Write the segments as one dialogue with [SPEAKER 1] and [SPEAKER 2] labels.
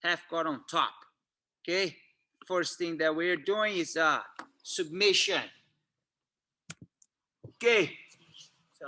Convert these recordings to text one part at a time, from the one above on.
[SPEAKER 1] half guard on top. Okay, first thing that we're doing is submission. Okay, so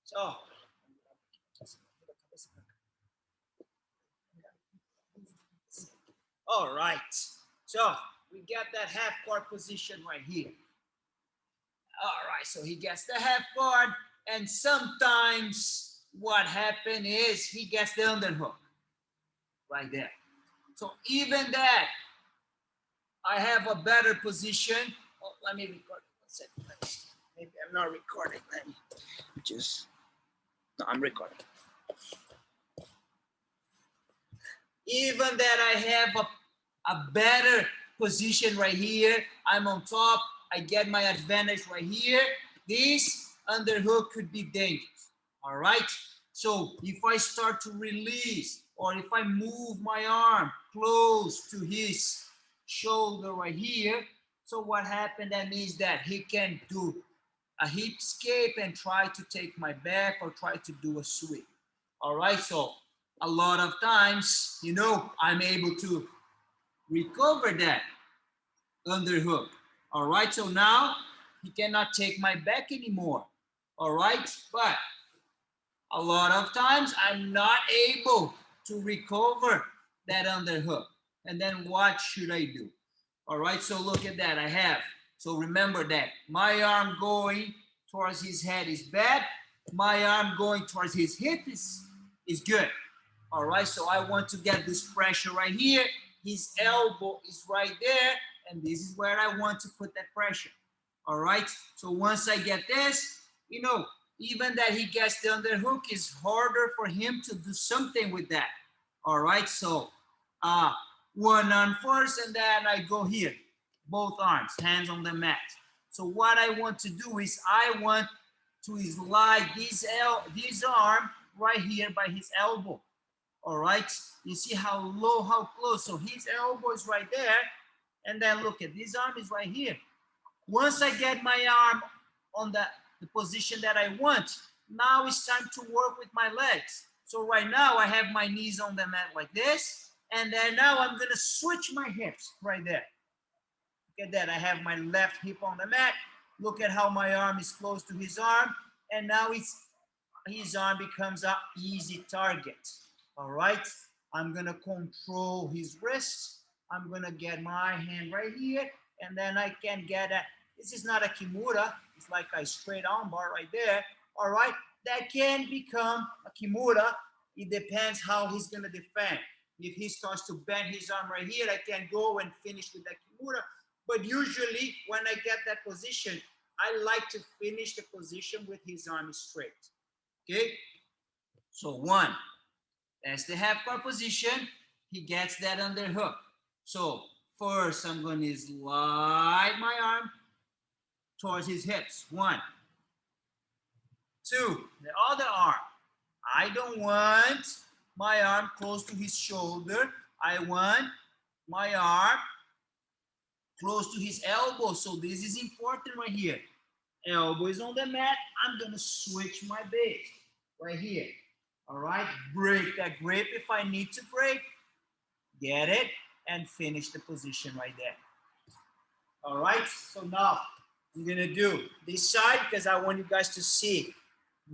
[SPEAKER 1] so all right, so we got that half guard position right here. All right, so he gets the half guard, and sometimes what happens is he gets the underhook right there. So even that, I have a better position. Oh, let me record it 1 second. Maybe I'm not recording. Let me just, no, I'm recording. Even that I have a better position right here. I'm on top. I get my advantage right here. This underhook could be dangerous. All right. So if I start to release, or if I move my arm close to his shoulder right here, so what happened, that means that he can do a hip escape and try to take my back or try to do a sweep. All right. So a lot of times, you know, I'm able to recover that underhook. All right, so now he cannot take my back anymore. All right, but a lot of times I'm not able to recover that underhook. And then what should I do? All right, so look at that. I have, so remember that my arm going towards his head is bad. My arm going towards his hip is good. All right, so I want to get this pressure right here. His elbow is right there, and this is where I want to put that pressure. All right, so once I get this, you know, even that he gets the underhook, is harder for him to do something with that. All right, so one arm first, and then I go here, both arms, hands on the mat. So what I want to do is I want to slide this arm right here by his elbow. All right, you see how low, how close. So his elbow is right there, and then look at this arm is right here. Once I get my arm on the position that I want, now it's time to work with my legs. So right now I have my knees on the mat like this, and then now I'm gonna switch my hips right there. Look at that, I have my left hip on the mat. Look at how my arm is close to his arm, and now his arm becomes an easy target. All right, I'm gonna control his wrist. I'm gonna get my hand right here, and then I can get a, this is not a Kimura, it's like a straight arm bar right there. All right, that can become a Kimura. It depends how he's gonna defend. If he starts to bend his arm right here, I can go and finish with that Kimura. But usually when I get that position, I like to finish the position with his arm straight. Okay, so one. That's the half guard position. He gets that underhook. So first I'm going to slide my arm towards his hips. 1, 2, the other arm. I don't want my arm close to his shoulder. I want my arm close to his elbow. So this is important right here. Elbow is on the mat. I'm going to switch my base right here. All right, break that grip if I need to break, get it, and finish the position right there. All right, so now I'm gonna do this side because I want you guys to see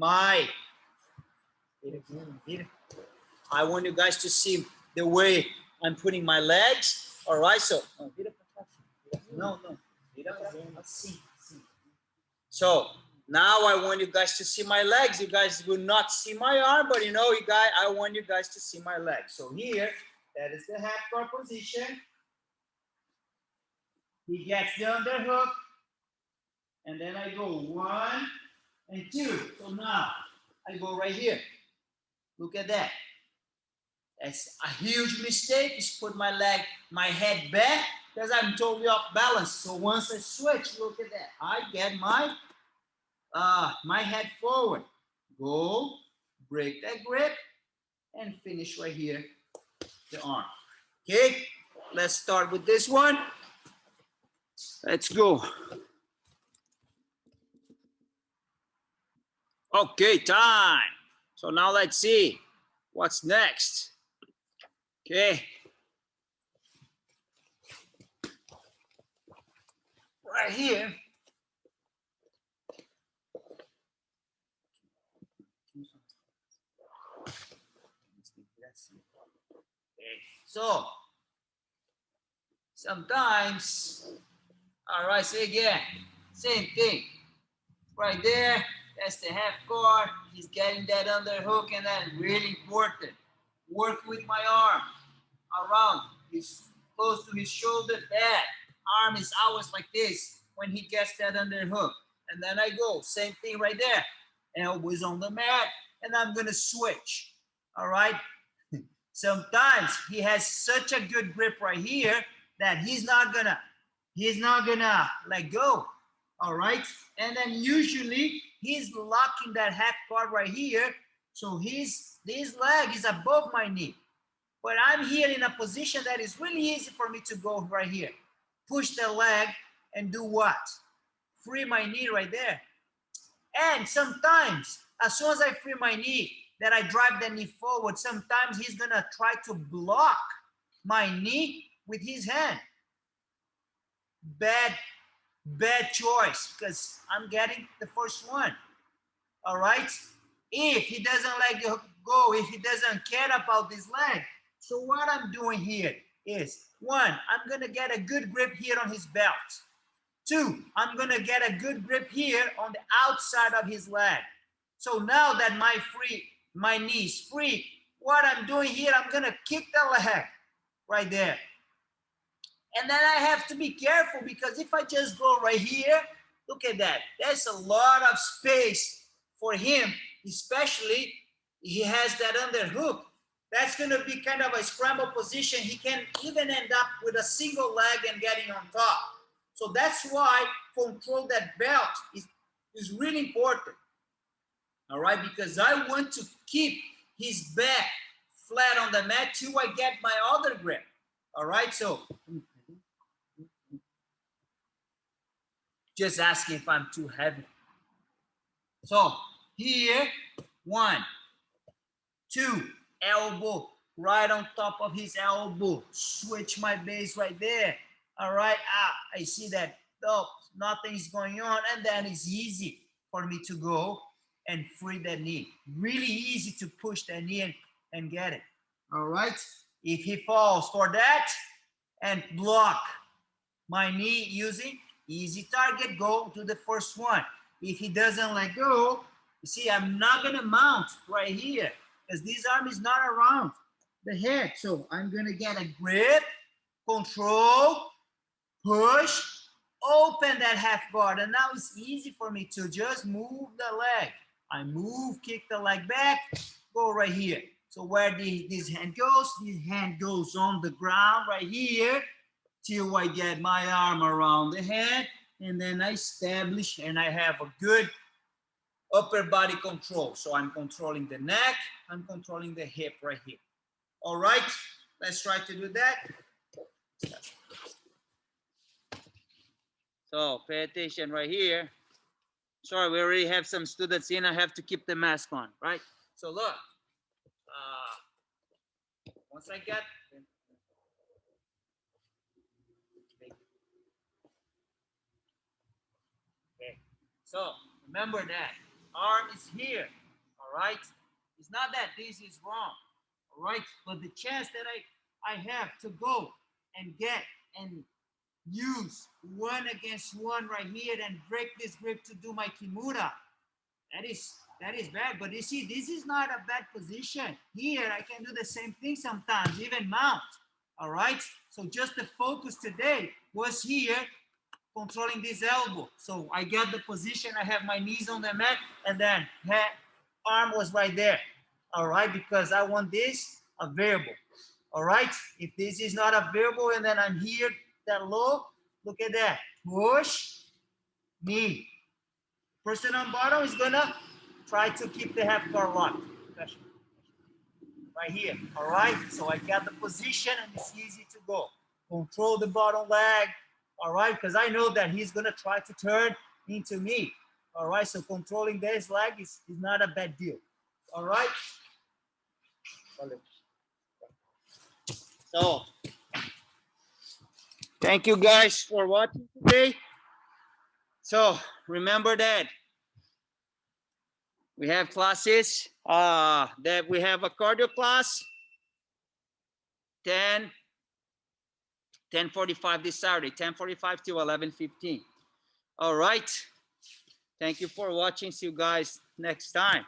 [SPEAKER 1] I want you guys to see the way I'm putting my legs. All right, so, so now I want you guys to see my legs. You guys will not see my arm, but you know, I want you guys to see my legs. So here, that is the half guard position. He gets the underhook, and then I go 1 and 2. So now I go right here. Look at that. That's a huge mistake. Is put my head back because I'm totally off balance. So once I switch, look at that. I get my head forward, go, break that grip, and finish right here, the arm. Okay, let's start with this one. Let's go. Okay, time. So now let's see what's next. Okay. Right here. Okay. So sometimes, all right, say again, same thing. Right there, that's the half guard. He's getting that underhook, and then really important. Work with my arm around. He's close to his shoulder. That arm is always like this when he gets that underhook. And then I go, same thing right there. Elbows on the mat, and I'm gonna switch. All right. Sometimes he has such a good grip right here that he's not gonna let go. All right. And then usually he's locking that half guard right here. So this leg is above my knee. But I'm here in a position that is really easy for me to go right here. Push the leg and do what? Free my knee right there. And sometimes, as soon as I free my knee, that I drive the knee forward, sometimes he's gonna try to block my knee with his hand. Bad choice, because I'm getting the first one. All right. If he doesn't let go, if he doesn't care about this leg, so what I'm doing here is, one, I'm gonna get a good grip here on his belt. Two, I'm gonna get a good grip here on the outside of his leg. So now that my knee is free, what I'm doing here, I'm gonna kick the leg right there. And then I have to be careful, because if I just go right here, look at that. There's a lot of space for him, especially he has that underhook. That's going to be kind of a scramble position. He can even end up with a single leg and getting on top. So that's why control that belt is really important. All right, because I want to keep his back flat on the mat till I get my other grip. All right, so just asking if I'm too heavy. So here, 1, 2, elbow right on top of his elbow. Switch my base right there. All right, I see that nothing's going on, and then it's easy for me to go and free the knee. Really easy to push the knee and get it. All right, if he falls for that and block my knee using easy target, go to the first one. If he doesn't let go, you see, I'm not gonna mount right here, because this arm is not around the head. So I'm gonna get a grip, control, push, open that half guard, and now it's easy for me to just move the leg. I move, kick the leg back, go right here. So where this hand goes on the ground right here, till I get my arm around the head, and then I establish, and I have a good upper body control. So I'm controlling the neck, I'm controlling the hip right here. All right, let's try to do that. So pay attention right here. Sorry, we already have some students in. I have to keep the mask on, right? So look, once I get, okay, so remember that arm is here, all right? It's not that this is wrong, all right? But the chance that I have to go and get and use 1 against 1 right here and break this grip to do my Kimura, that is bad. But you see, this is not a bad position. Here, I can do the same thing sometimes, even mount, all right? So just the focus today was here, controlling this elbow. So I got the position, I have my knees on the mat, and then arm was right there, all right? Because I want this a variable, all right? If this is not a variable, and then I'm here, that low, look at that, push, knee. Person on bottom is gonna try to keep the half guard locked. Right here, all right? So I got the position, and it's easy to go. Control the bottom leg, all right? Because I know that he's gonna try to turn into me. All right, so controlling this leg is not a bad deal. All right. So, thank you guys for watching today. So, remember that we have classes, that we have a cardio class, 10:45 this Saturday, 10:45 to 11:15. All right. Thank you for watching. See you guys next time.